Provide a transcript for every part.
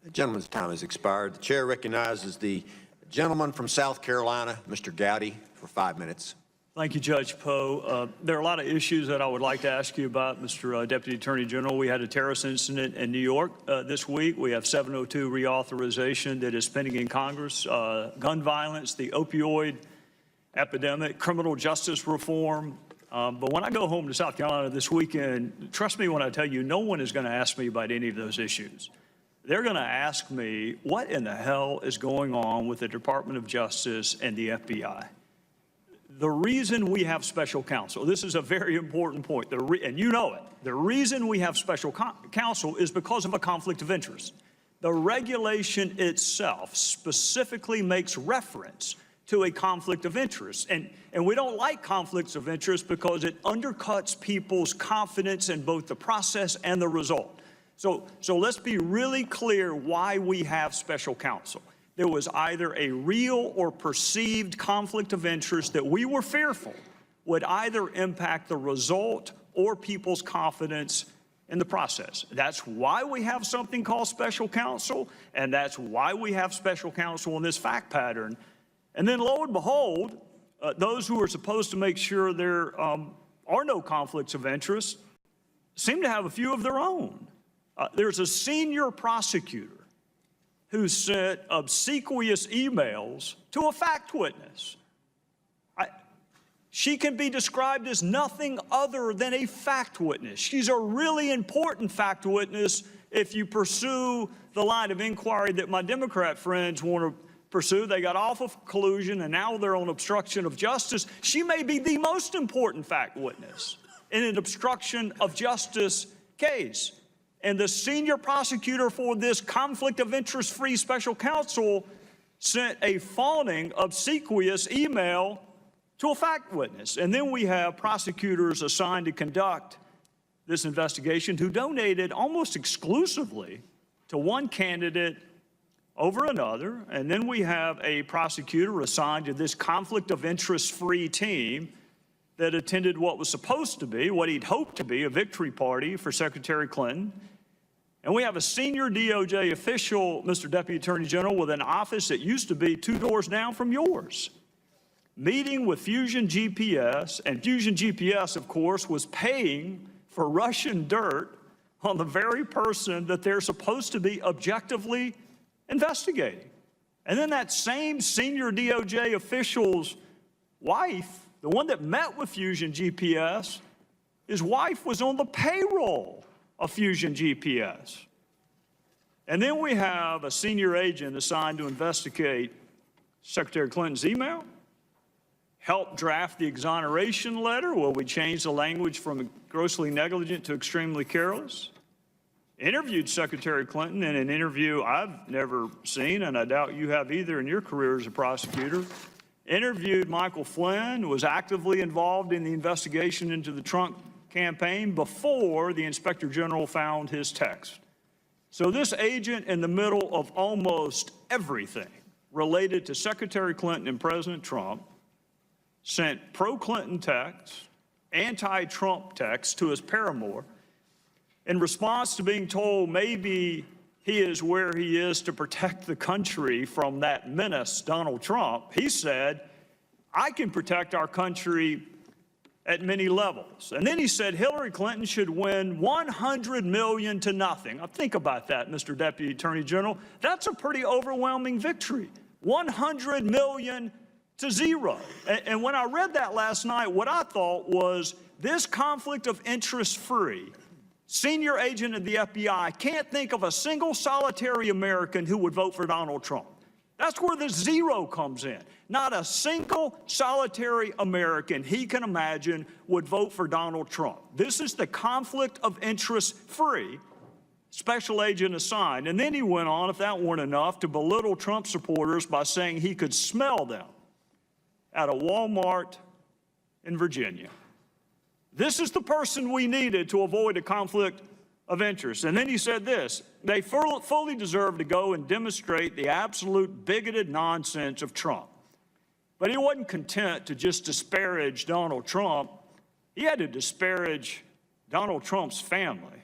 The gentleman's time has expired. The chair recognizes the gentleman from South Carolina, Mr. Gowdy, for 5 minutes. Thank you, Judge Poe. There are a lot of issues that I would like to ask you about, Mr. Deputy Attorney General. We had a terrorist incident in New York this week. We have 702 reauthorization that is pending in Congress. Gun violence, the opioid epidemic, criminal justice reform. But when I go home to South Carolina this weekend, trust me when I tell you, no one is going to ask me about any of those issues. They're going to ask me, what in the hell is going on with the Department of Justice and the FBI? The reason we have special counsel, this is a very important point, and you know it, the reason we have special counsel is because of a conflict of interest. The regulation itself specifically makes reference to a conflict of interest. And we don't like conflicts of interest because it undercuts people's confidence in both the process and the result. So let's be really clear why we have special counsel. There was either a real or perceived conflict of interest that we were fearful would either impact the result or people's confidence in the process. That's why we have something called special counsel, and that's why we have special counsel in this fact pattern. And then lo and behold, those who are supposed to make sure there are no conflicts of interest seem to have a few of their own. There's a senior prosecutor who sent obsequious emails to a fact witness. She can be described as nothing other than a fact witness. She's a really important fact witness if you pursue the line of inquiry that my Democrat friends want to pursue. They got off of collusion and now they're on obstruction of justice. She may be the most important fact witness in an obstruction of justice case. And the senior prosecutor for this conflict of interest-free special counsel sent a fawning, obsequious email to a fact witness. And then we have prosecutors assigned to conduct this investigation who donated almost exclusively to one candidate over another. And then we have a prosecutor assigned to this conflict of interest-free team that attended what was supposed to be, what he'd hoped to be, a victory party for Secretary Clinton. And we have a senior DOJ official, Mr. Deputy Attorney General, with an office that used to be 2 doors down from yours, meeting with Fusion GPS. And Fusion GPS, of course, was paying for Russian dirt on the very person that they're supposed to be objectively investigating. And then that same senior DOJ official's wife, the one that met with Fusion GPS, his wife was on the payroll of Fusion GPS. And then we have a senior agent assigned to investigate Secretary Clinton's email, help draft the exoneration letter where we changed the language from grossly negligent to extremely careless, interviewed Secretary Clinton in an interview I've never seen, and I doubt you have either in your career as a prosecutor, interviewed Michael Flynn, was actively involved in the investigation into the Trump campaign before the Inspector General found his text. So this agent in the middle of almost everything related to Secretary Clinton and President Trump sent pro-Clinton texts, anti-Trump texts to his paramour in response to being told maybe he is where he is to protect the country from that menace, Donald Trump. He said, I can protect our country at many levels. And then he said Hillary Clinton should win 100 million to nothing. Now think about that, Mr. Deputy Attorney General. That's a pretty overwhelming victory. 100 million to 0. And when I read that last night, what I thought was this conflict of interest-free senior agent of the FBI can't think of a single solitary American who would vote for Donald Trump. That's where the 0 comes in. Not a single solitary American he can imagine would vote for Donald Trump. This is the conflict of interest-free special agent assigned. And then he went on, if that weren't enough, to belittle Trump supporters by saying he could smell them at a Walmart in Virginia. This is the person we needed to avoid a conflict of interest. And then he said this, they fully deserve to go and demonstrate the absolute bigoted nonsense of Trump. But he wasn't content to just disparage Donald Trump. He had to disparage Donald Trump's family.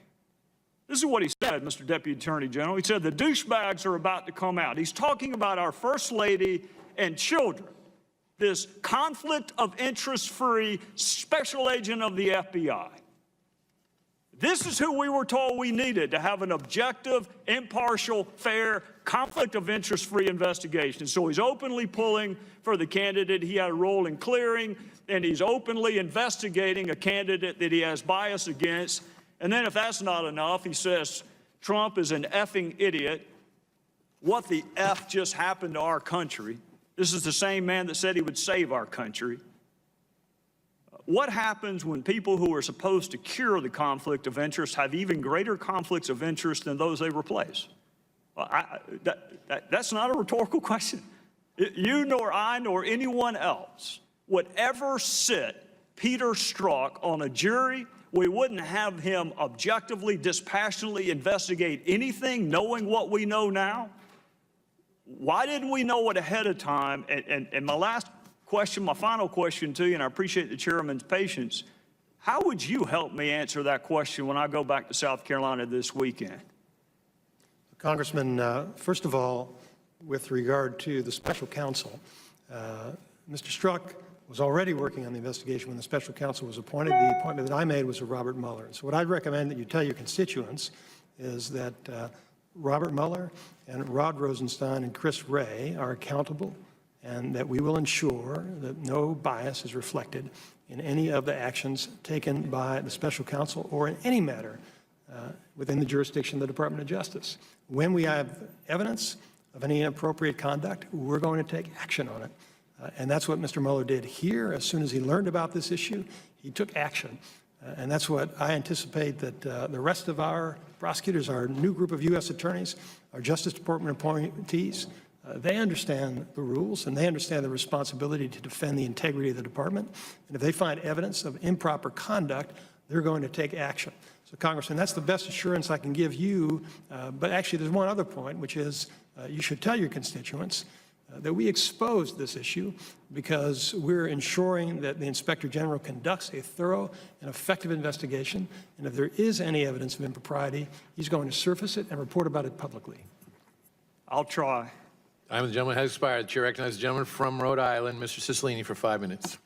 This is what he said, Mr. Deputy Attorney General. He said, the douchebags are about to come out. He's talking about our First Lady and children, this conflict of interest-free special agent of the FBI. This is who we were told we needed to have an objective, impartial, fair, conflict of interest-free investigation. So he's openly pulling for the candidate he had a role in clearing, and he's openly investigating a candidate that he has bias against. And then if that's not enough, he says Trump is an effing idiot. What the F just happened to our country? This is the same man that said he would save our country. What happens when people who are supposed to cure the conflict of interest have even greater conflicts of interest than those they replace? Well, that's not a rhetorical question. You nor I nor anyone else would ever sit Peter Strzok on a jury. We wouldn't have him objectively, dispassionately investigate anything knowing what we know now. Why didn't we know it ahead of time? And my last question, my final question to you, and I appreciate the chairman's patience, how would you help me answer that question when I go back to South Carolina this weekend? Congressman, first of all, with regard to the special counsel, Mr. Strzok was already working on the investigation when the special counsel was appointed. The appointment that I made was of Robert Mueller. So what I'd recommend that you tell your constituents is that Robert Mueller and Rod Rosenstein and Chris Wray are accountable, and that we will ensure that no bias is reflected in any of the actions taken by the special counsel or in any matter within the jurisdiction of the Department of Justice. When we have evidence of any inappropriate conduct, we're going to take action on it. And that's what Mr. Mueller did here. As soon as he learned about this issue, he took action. And that's what I anticipate that the rest of our prosecutors, our new group of U.S. attorneys, our Justice Department appointees, they understand the rules and they understand the responsibility to defend the integrity of the department. And if they find evidence of improper conduct, they're going to take action. So, Congressman, that's the best assurance I can give you. But actually, there's one other point, which is you should tell your constituents that we exposed this issue because we're ensuring that the Inspector General conducts a thorough and effective investigation. And if there is any evidence of impropriety, he's going to surface it and report about it publicly. I'll try. Time of the gentleman has expired. The chair recognizes the gentleman from Rhode Island, Mr. Cicilline, for 5 minutes.